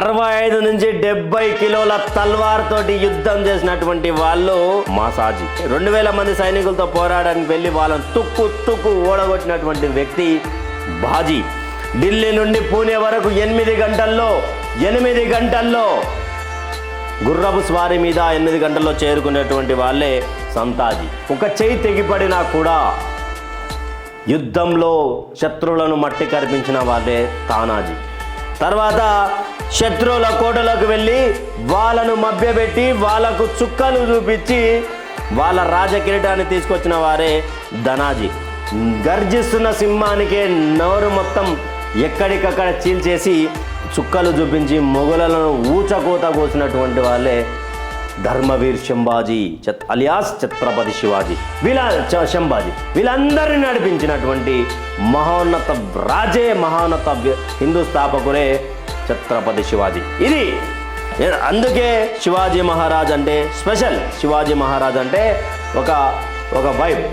65 నుంచి 70 కిలోల తల్వార్ తోటి యుద్ధం చేసినటువంటి వాళ్ళు మాసాజీ. 2000 మంది సైనికులతో పోరాడడానికి వెళ్ళి వాళ్ళని తుక్కు ఓడగొట్టినటువంటి వ్యక్తి బాజీ. ఢిల్లీ నుండి పూణే వరకు 8 గంటల్లో గుర్రపు స్వారీ మీద 8 గంటల్లో చేరుకునేటువంటి వాళ్ళే సంతాజీ. ఒక చేయి తెగిపడినా కూడా యుద్ధంలో శత్రువులను మట్టి కరిపించిన వాళ్ళే తానాజీ. తర్వాత శత్రువుల కోటలోకి వెళ్ళి వాళ్ళను మభ్యపెట్టి వాళ్ళకు చుక్కలు చూపించి వాళ్ళ రాజకిరీటాన్ని తీసుకొచ్చిన వారే ధనాజీ. గర్జిస్తున్న సింహానికే నోరు మొత్తం ఎక్కడికక్కడ చీల్చేసి చుక్కలు చూపించి మొఘలులను ఊచకోత కోసినటువంటి వాళ్ళే ధర్మవీర్ శంభాజీ అలియాస్ ఛత్రపతి శివాజీ. శంభాజీ వీళ్ళందరినీ నడిపించినటువంటి మహోన్నత హిందూ స్థాపకుడే ఛత్రపతి శివాజీ. ఇది అందుకే శివాజీ మహారాజ్ అంటే స్పెషల్. శివాజీ మహారాజ్ అంటే ఒక వైబ్.